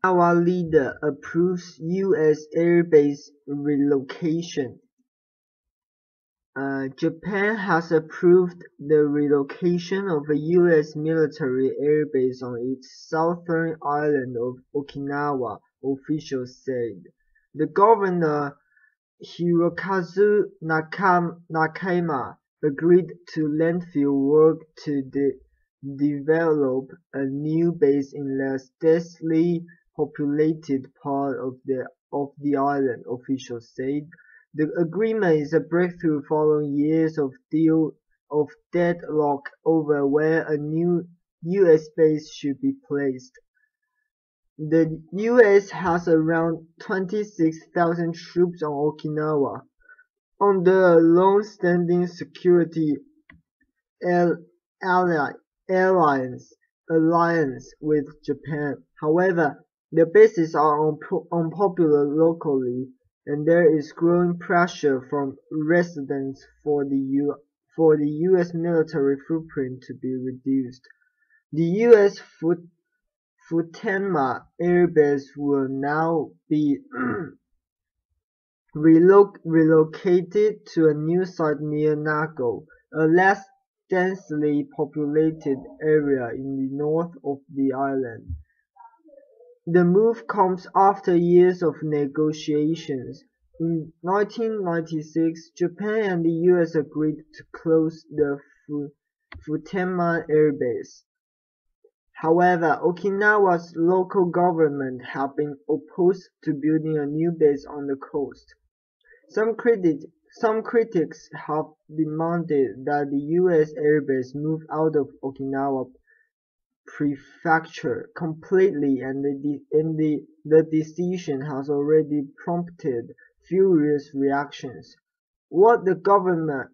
Okinawa leader approves U.S. airbase relocation. Japan has approved the relocation of a U.S. military airbase on its southern island of Okinawa, officials said. The governor Hirokazu Nakayama agreed to landfill work to develop a new base in less densely populated part of the island, officials said. The agreement is a breakthrough following years of deadlock over where a new U.S. base should be placed. The U.S. has around 26,000 troops on Okinawa, under a long-standing security alliance with Japan. However, the bases are unpopular locally, and there is growing pressure from residents for the U.S. military footprint to be reduced. The U.S. Futenma Air Base will now be relocated to a new site near Nago, a less densely populated area in the north of the island. The move comes after years of negotiations. In 1996, Japan and the U.S. agreed to close the Futenma Air Base. However, Okinawa's local government have been opposed to building a new base on the coast. Some critics have demanded that the U.S. airbase move out of Okinawa Prefecture completely, and the decision has already prompted furious reactions. What the governor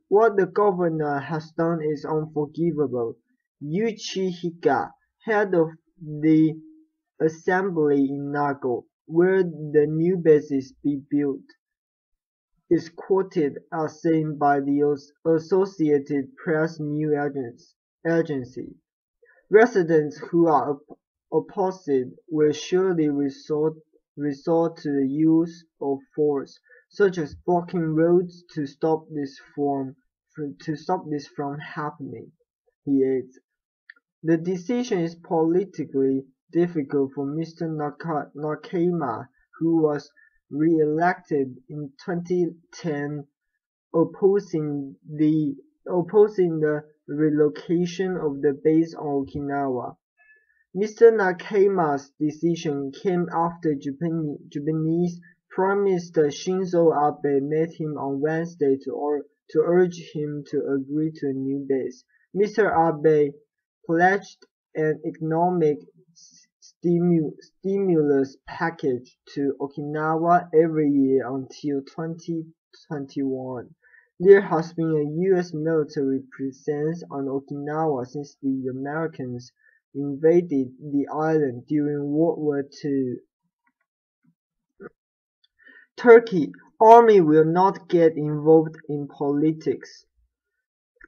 has done is unforgivable. Yuichi head of the assembly in Nago, where the new base is be built, is quoted as saying by the Associated Press news agency. Residents who are opposed will surely resort to the use of force, such as blocking roads to stop this from happening, he adds. The decision is politically difficult for Mr. Nakayama, who was re-elected in 2010, opposing the relocation of the base on Okinawa. Mr. Nakayama's decision came after Japanese Prime Minister Shinzo Abe met him on Wednesday to urge him to agree to a new base. Mr. Abe pledged an economic stimulus package to Okinawa every year until 2021. There has been a U.S. military presence on Okinawa since the Americans invaded the island during World War II. Turkey army will not get involved in politics.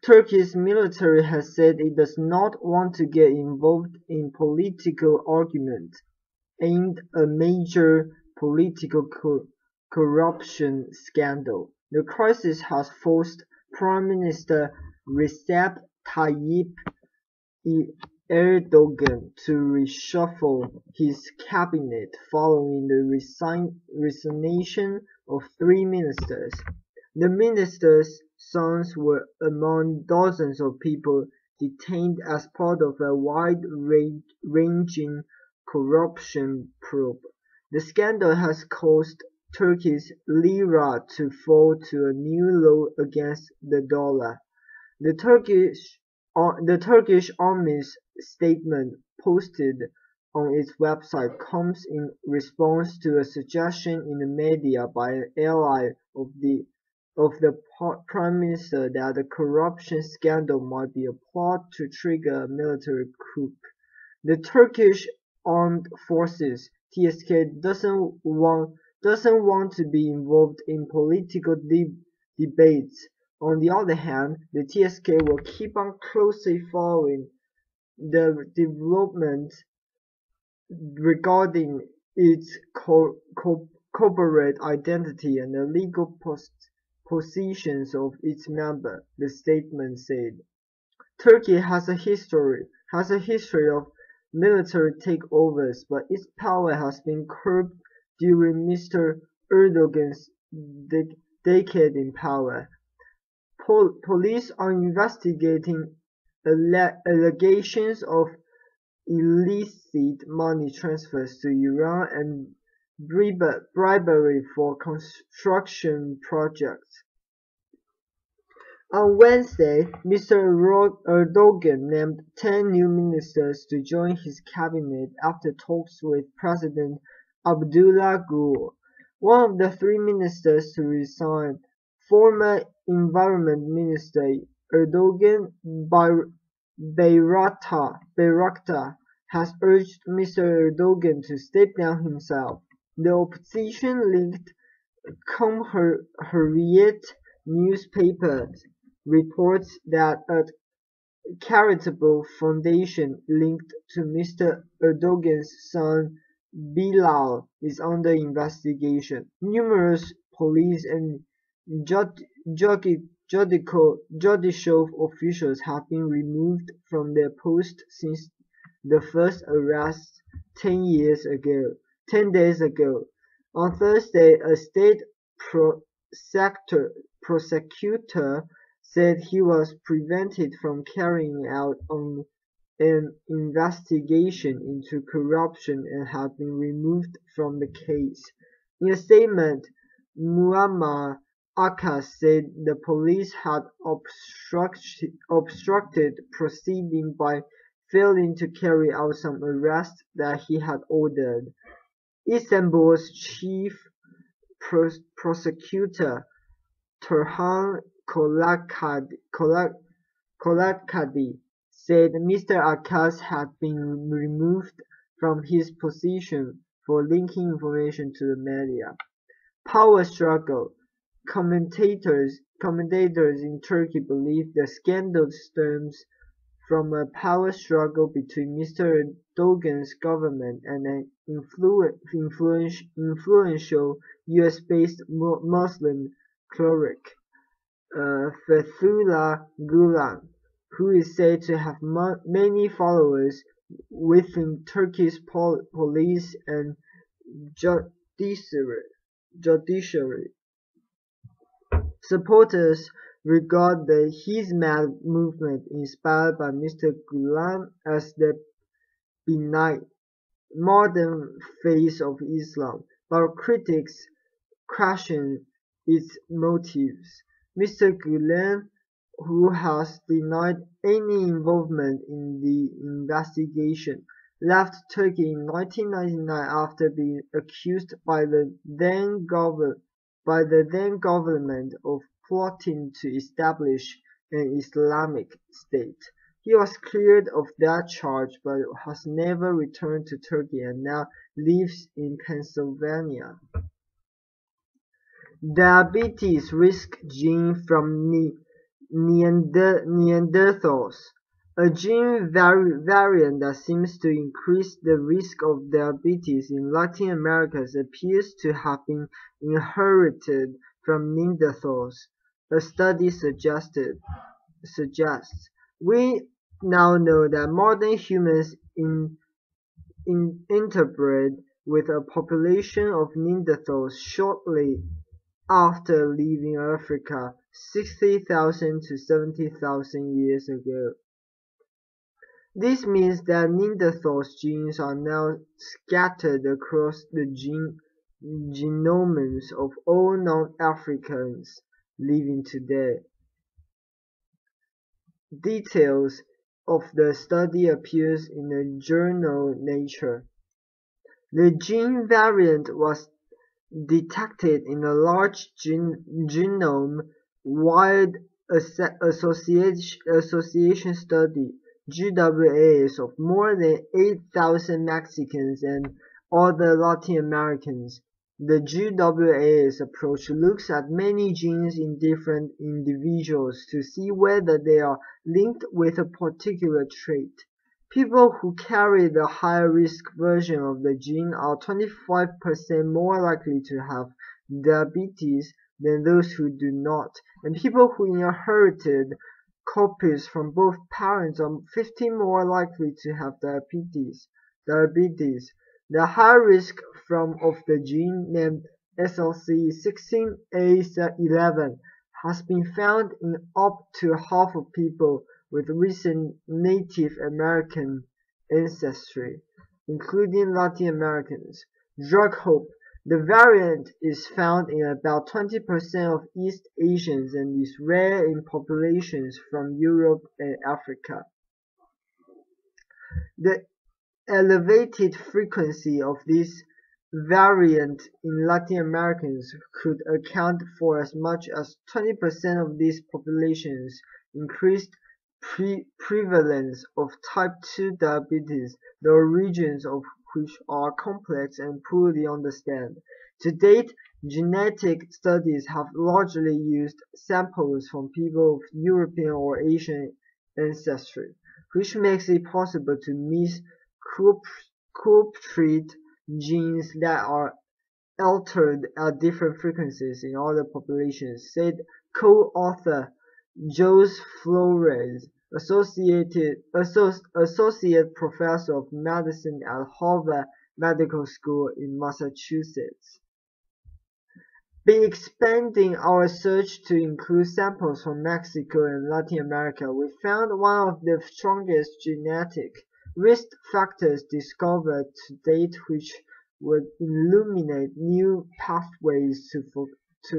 Turkey's military has said it does not want to get involved in political arguments aimed at a major political corruption scandal. The crisis has forced Prime Minister Recep Tayyip Erdogan to reshuffle his cabinet following the resignation of 3 ministers. The ministers' sons were among dozens of people detained as part of a wide-ranging corruption probe. The scandal has caused Turkey's lira to fall to a new low against the dollar. The Turkish army's statement, posted on its website, comes in response to a suggestion in the media by an ally of the Prime Minister that the corruption scandal might be a plot to trigger a military coup. The Turkish Armed Forces doesn't want to be involved in political debates. On the other hand, the TSK will keep on closely following the development regarding its corporate identity and the legal positions of its members, the statement said. Turkey has a history of military takeovers, but its power has been curbed during Mr. Erdogan's decade in power. Police are investigating allegations of illicit money transfers to Iran and bribery for construction projects. On Wednesday, Mr. Erdogan named 10 new ministers to join his cabinet after talks with President Abdullah Gül. One of the three ministers to resign, former Environment Minister Erdogan Bayraktar, has urged Mr. Erdogan to step down himself. The opposition-linked Cumhuriyet newspaper reports that a charitable foundation linked to Mr. Erdogan's son Bilal is under investigation. Numerous police and judicial officials have been removed from their posts since the first arrest 10 days ago. On Thursday, a state prosecutor said he was prevented from carrying out an investigation into corruption and had been removed from the case. In a statement, Muammar Abbas said the police had obstructed proceedings by failing to carry out some arrests that he had ordered. Istanbul's chief prosecutor Turhan Kolakkadi said Mr. Abbas had been removed from his position for linking information to the media. Power struggle. Commentators in Turkey believe the scandal stems from a power struggle between Mr. Erdogan's government and an influential US-based Muslim cleric, Fethullah Gulen, who is said to have many followers within Turkey's police and judiciary. Supporters regard the Hizmet movement inspired by Mr. Gulen as the benign, modern face of Islam, but critics question its motives. Mr. Gulen, who has denied any involvement in the investigation, left Turkey in 1999 after being accused by the then government of plotting to establish an Islamic State. He was cleared of that charge but has never returned to Turkey and now lives in Pennsylvania. Diabetes risk gene from Neanderthals. A gene variant that seems to increase the risk of diabetes in Latin America appears to have been inherited from Neanderthals, a study suggests. We now know that modern humans interbred with a population of Neanderthals shortly after leaving Africa 60,000 to 70,000 years ago. This means that Neanderthals genes are now scattered across the genomes of all non-Africans living today. Details of the study appears in the journal Nature. The gene variant was detected in a large genome-wide association study (GWAS) of more than 8,000 Mexicans and other Latin Americans. The GWAS approach looks at many genes in different individuals to see whether they are linked with a particular trait. People who carry the high-risk version of the gene are 25% more likely to have diabetes than those who do not, and people who inherited copies from both parents are 15% more likely to have diabetes. The high risk form of the gene named SLC16A11 has been found in up to half of people with recent Native American ancestry, including Latin Americans. Drug Hope: the variant is found in about 20% of East Asians and is rare in populations from Europe and Africa. The elevated frequency of this variant in Latin Americans could account for as much as 20% of these populations' increased prevalence of type 2 diabetes, the origins of which are complex and poorly understood. To date, genetic studies have largely used samples from people of European or Asian ancestry, which makes it possible to miscooperate genes that are altered at different frequencies in other populations, said co-author Jose Flores, associate professor of medicine at Harvard Medical School in Massachusetts. By expanding our search to include samples from Mexico and Latin America, we found one of the strongest genetic risk factors discovered to date, which would illuminate new pathways to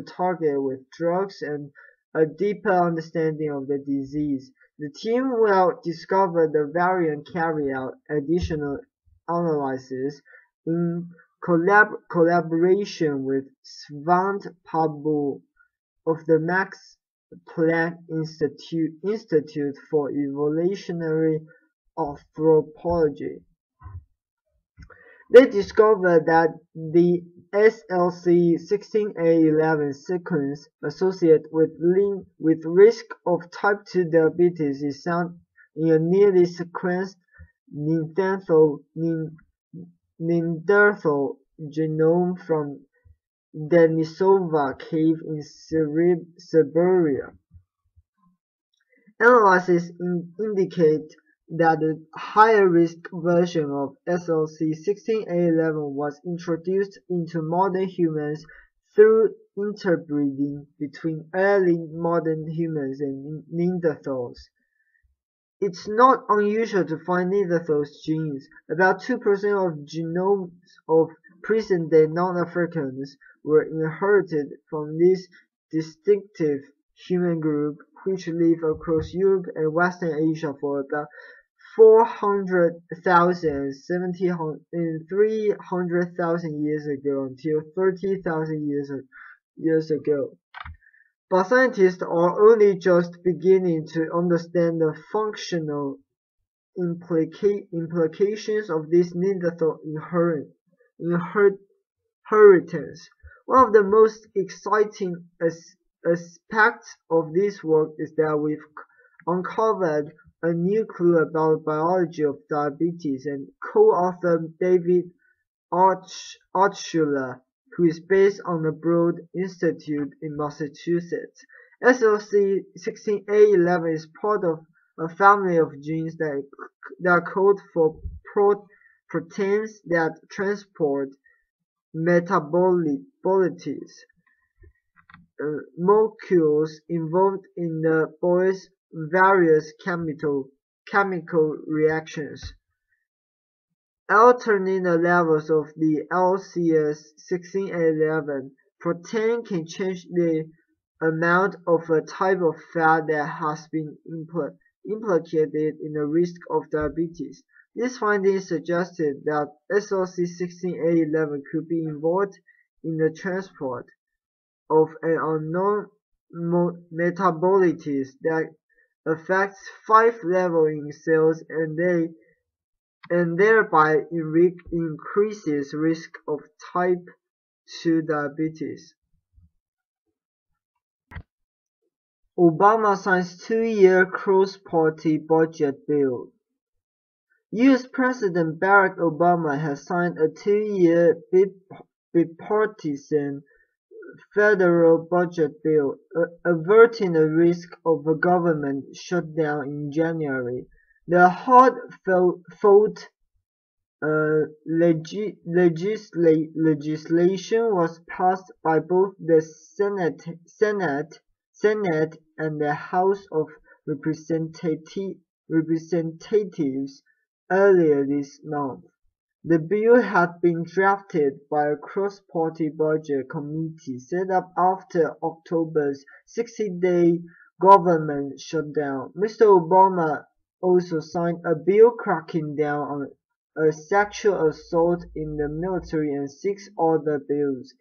target with drugs and a deeper understanding of the disease. The team will discover the variant, carry out additional analysis in collaboration with Svante Pääbo of the Max Planck Institute for Evolutionary Anthropology. They discovered that the SLC16A11 sequence associated with risk of type 2 diabetes is found in a nearly sequenced Neanderthal genome from Denisova Cave in Siberia. Analysis indicate that the higher-risk version of SLC16A11 was introduced into modern humans through interbreeding between early modern humans and Neanderthals. It's not unusual to find Neanderthals genes. About 2% of genomes of present-day non-Africans were inherited from this distinctive human group, which lived across Europe and Western Asia for about 400,000 and 300,000 years ago until 30,000 years ago. But scientists are only just beginning to understand the functional implications of this Neanderthal inheritance. One of the most exciting aspects of this work is that we've uncovered a new clue about the biology of diabetes, and co-author David Altshuler, who is based on the Broad Institute in Massachusetts. SLC16A11 is part of a family of genes that code for proteins that transport metabolites, molecules involved in the body's various chemical reactions. Altering the levels of the LCS16A11 protein can change the amount of a type of fat that has been implicated in the risk of diabetes. These findings suggested that SLC16A11 could be involved in the transport of an unknown metabolite that affects 5 levels in cells and thereby increases risk of type 2 diabetes. Obama signs 2-year cross-party budget bill. U.S. President Barack Obama has signed a 2-year bipartisan federal budget bill, averting the risk of a government shutdown in January. The hard-fought legislation was passed by both the Senate and the House of Representatives earlier this month. The bill had been drafted by a cross-party budget committee set up after October's 60-day government shutdown. Mr. Obama also signed a bill cracking down on sexual assault in the military and 6 other bills.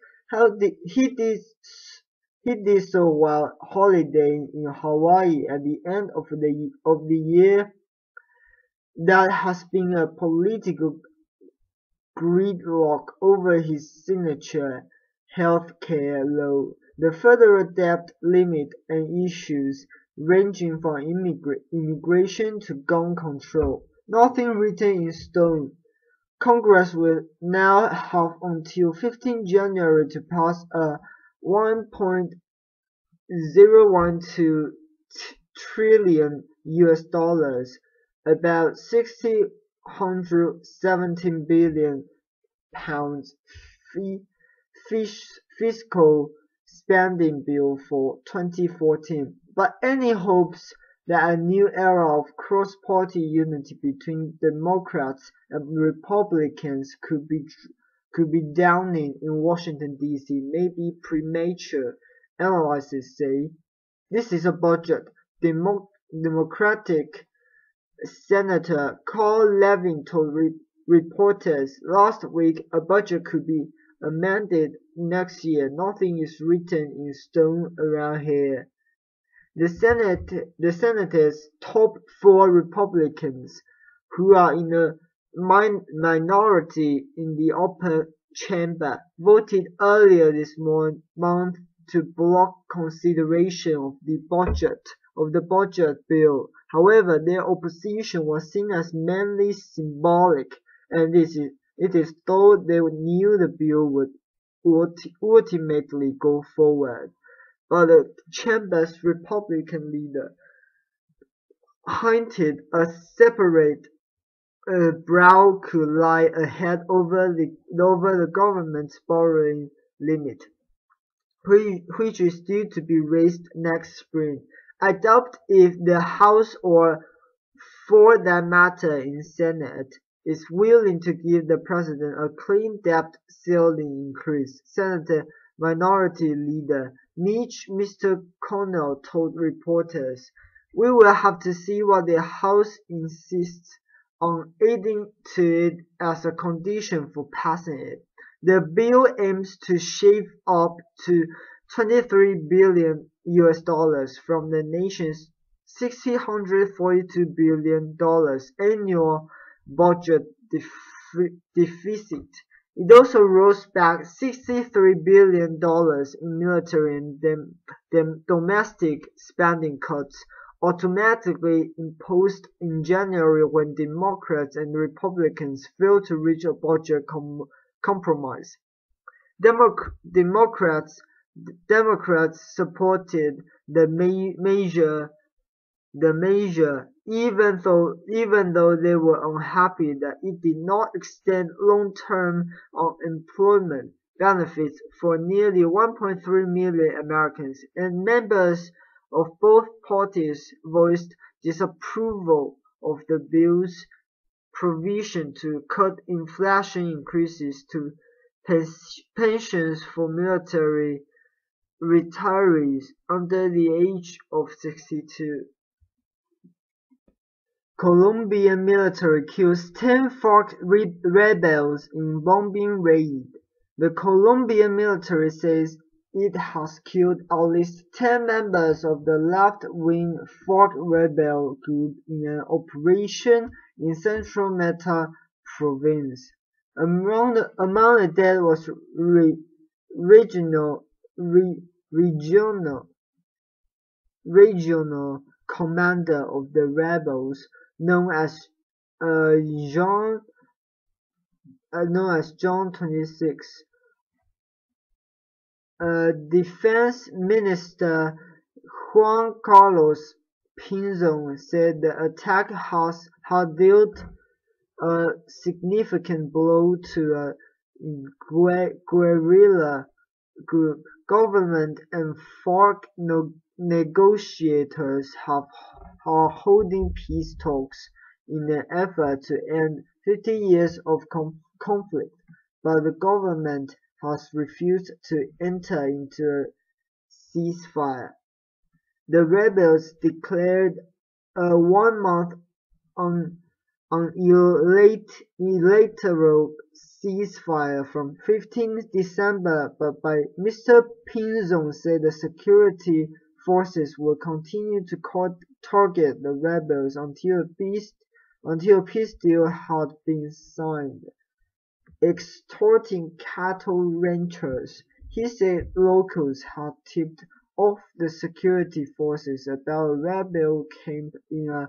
He did so while holidaying in Hawaii at the end of the year that has been a political gridlock over his signature health care law, the federal debt limit, and issues ranging from immigration to gun control. Nothing written in stone. Congress will now have until 15 January to pass a $1.012 trillion about £617 billion fiscal spending bill for 2014, but any hopes that a new era of cross-party unity between Democrats and Republicans could be dawning in Washington, D.C. may be premature. Analysts say this is a budget. Democratic Senator Carl Levin told reporters last week a budget could be amended next year. Nothing is written in stone around here. The Senate's top 4 Republicans, who are in a minority in the upper chamber, voted earlier this month to block consideration of the budget bill. However, their opposition was seen as mainly symbolic, and it is thought they knew the bill would ultimately go forward. But the chamber's Republican leader hinted a separate brow could lie ahead over the government's borrowing limit, which is due to be raised next spring. I doubt if the House, or for that matter in Senate, is willing to give the president a clean debt ceiling increase. Senate Minority Leader Mitch McConnell told reporters, "We will have to see what the House insists on adding to it as a condition for passing it." The bill aims to shave up to $23 billion from the nation's $642 billion annual budget deficit. It also rolls back $63 billion in military and domestic spending cuts, automatically imposed in January when Democrats and Republicans failed to reach a budget compromise. Democrats supported the measure, even though they were unhappy that it did not extend long-term unemployment benefits for nearly 1.3 million Americans, and members of both parties voiced disapproval of the bill's provision to cut inflation increases to pensions for military retirees under the age of 62. Colombian military kills 10 FARC rebels in bombing raid. The Colombian military says it has killed at least 10 members of the left-wing FARC rebel group in an operation in central Meta province. Among the dead was regional commander of the rebels, known as John, known as John 26. Defense Minister Juan Carlos Pinzon said the attack had dealt a significant blow to a guerrilla group. Government and FARC negotiators are holding peace talks in an effort to end 50 years of conflict, but the government has refused to enter into a ceasefire. The rebels declared a one-month unilateral ceasefire from 15 December, but Mr. Pinzon said the security forces will continue to target the rebels until a peace deal had been signed. Extorting cattle ranchers, he said locals had tipped off the security forces about a rebel camp in a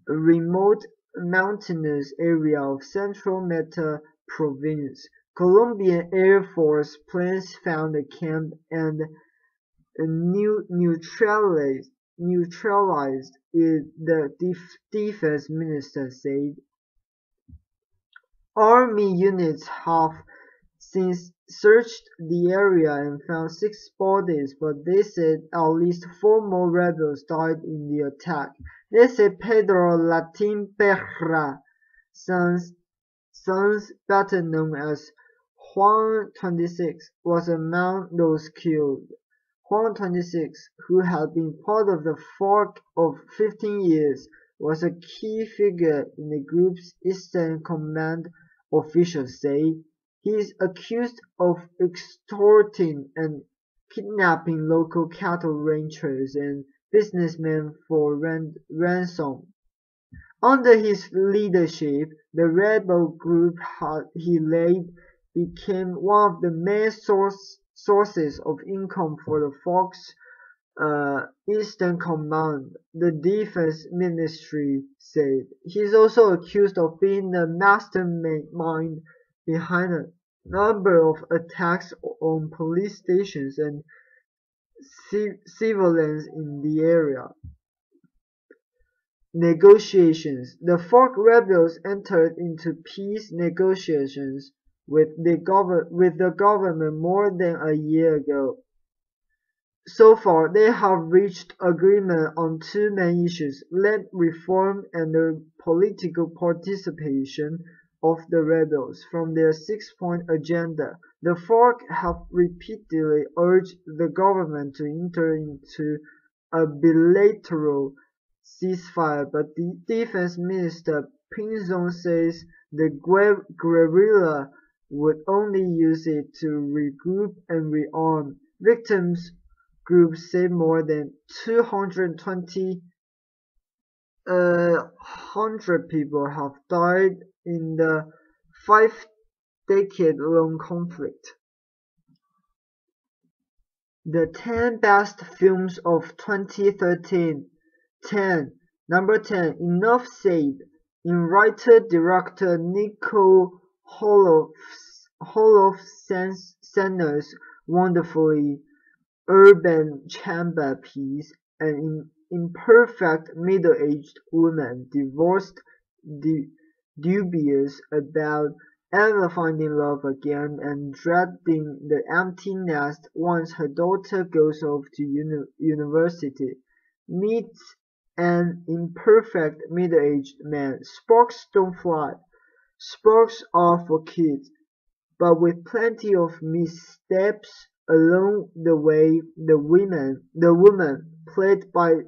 remote mountainous area of central Meta Province. Colombian Air Force planes found the camp and neutralized it, the defense minister said. Army units have since searched the area and found 6 bodies, but they said at least 4 more rebels died in the attack. They said Pedro Latin Perra, sons better known as Juan 26, was among those killed. Juan 26, who had been part of the FARC of 15 years, was a key figure in the group's Eastern Command, officials say. He is accused of extorting and kidnapping local cattle ranchers and businessmen for ransom. Under his leadership, the rebel group he led became one of the main sources of income for the FARC's Eastern Command, the Defense Ministry said. He is also accused of being the mastermind behind a number of attacks on police stations and civilians in the area. Negotiations. The FARC rebels entered into peace negotiations with the government more than a year ago. So far, they have reached agreement on 2 main issues: land reform and the political participation of the rebels. From their 6-point agenda, the FARC have repeatedly urged the government to enter into a bilateral ceasefire, but the defense minister Pinzon says the guerrilla would only use it to regroup and rearm. Victims groups say more than 220 people have died in the 5-decade-long conflict. The 10 best films of 2013. 10. Number 10. Enough Said, in writer-director Nico Holofcener's wonderfully urban chamber piece. An imperfect middle-aged woman, divorced, dubious about ever finding love again and dreading the empty nest once her daughter goes off to university, meets an imperfect middle-aged man. Sparks don't fly. Sparks are for kids, but with plenty of missteps along the way. The woman, played by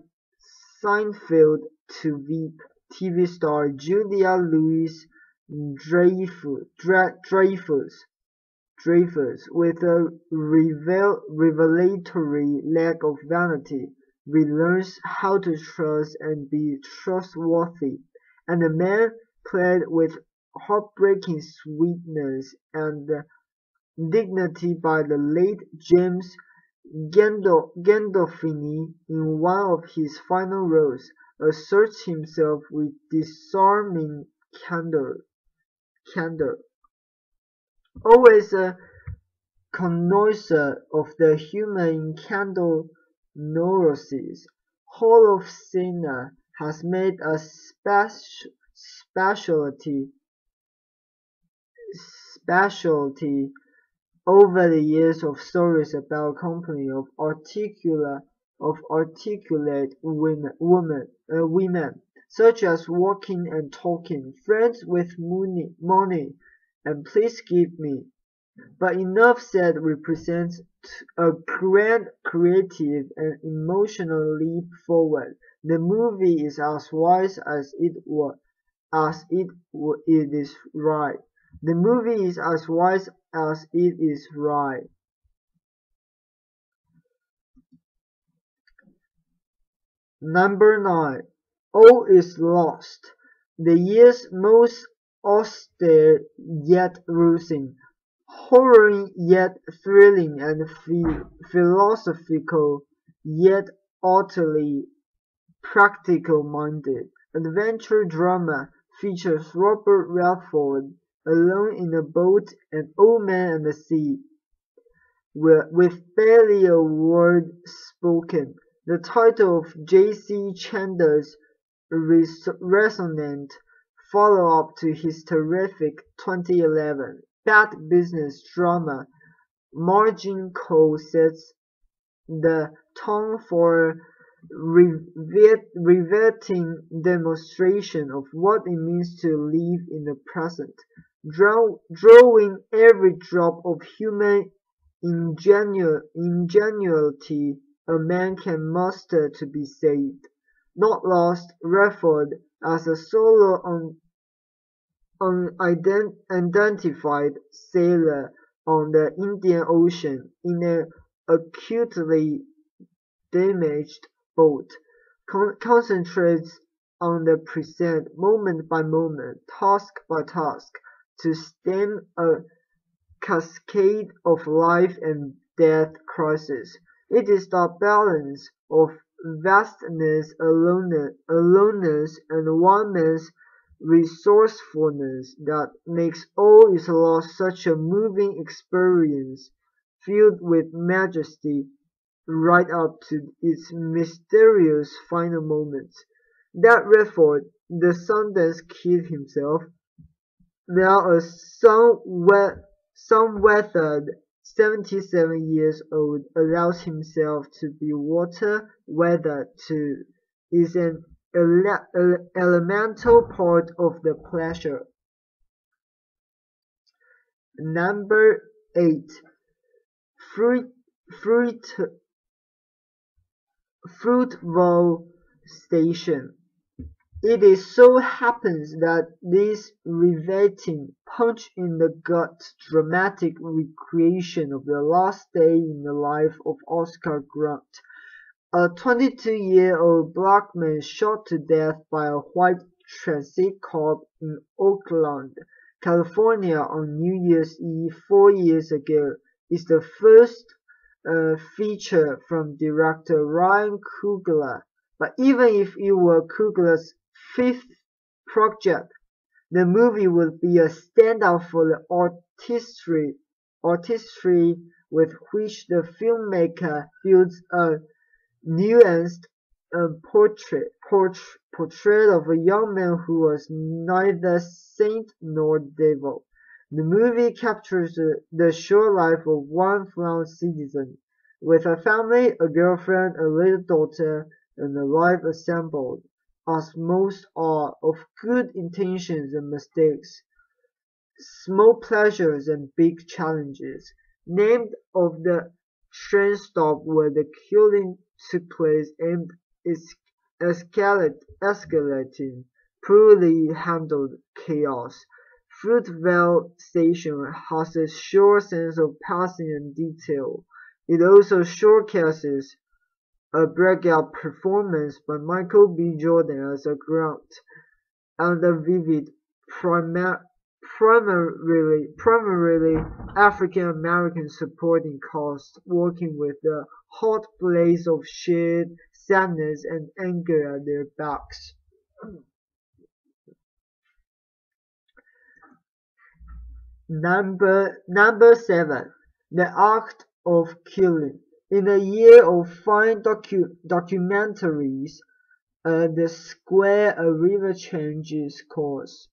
Seinfeld to Veep TV star Julia Louis-Dreyfus, with a revelatory lack of vanity, relearns how to trust and be trustworthy, and the man, played with heartbreaking sweetness and dignity by the late James Gandolfini in one of his final roles, asserts himself with disarming candor. Always a connoisseur of the human candle neuroses, Hall of Sina has made a specialty over the years of stories about company of articulate women, such as Walking and Talking, Friends with Money, and Please Give Me. But Enough Said represents a grand creative and emotional leap forward. The movie is as wise as it is right. The movie is as wise as it is right. Number 9. All is Lost. The year's most austere yet rousing, horror yet thrilling and philosophical yet utterly practical-minded adventure drama features Robert Redford alone in a boat, An Old Man and the Sea, with barely a word spoken. The title of J. C. Chandler's resonant follow-up to his terrific 2011 Bad Business drama Margin Call sets the tone for a riveting demonstration of what it means to live in the present, drawing every drop of human ingenuity a man can muster to be saved. Not lost, Redford, as a solo unidentified sailor on the Indian Ocean in an acutely damaged boat, concentrates on the present, moment by moment, task by task, to stem a cascade of life and death crises. It is the balance of vastness, aloneness, and one man's resourcefulness that makes All Is Lost such a moving experience, filled with majesty right up to its mysterious final moments. That Redford, the Sundance Kid himself, now a sun-weathered 77 years old, allows himself to be water-weathered too, is an elemental part of the pleasure. Number 8. Fruitvale Station. It so happens that this riveting, punch-in-the-gut dramatic recreation of the last day in the life of Oscar Grant, a 22-year-old black man shot to death by a white transit cop in Oakland, California on New Year's Eve 4 years ago, is the first feature from director Ryan Coogler. But even if it were Coogler's 5th project, the movie would be a standout for the artistry with which the filmmaker builds a nuanced portrait of a young man who was neither saint nor devil. The movie captures the short life of one flawed citizen, with a family, a girlfriend, a little daughter, and a life assembled, as most are, of good intentions and mistakes, small pleasures and big challenges, named of the train stop where the killing took place and escalating poorly handled chaos. Fruitvale Station has a sure sense of pacing and detail. It also showcases a breakout performance by Michael B. Jordan as a Grant, and a vivid, primarily African-American supporting cast working with the hot blaze of shared sadness and anger at their backs. Number 7. The Act of Killing. In a year of fine documentaries, The Square, a river changes course.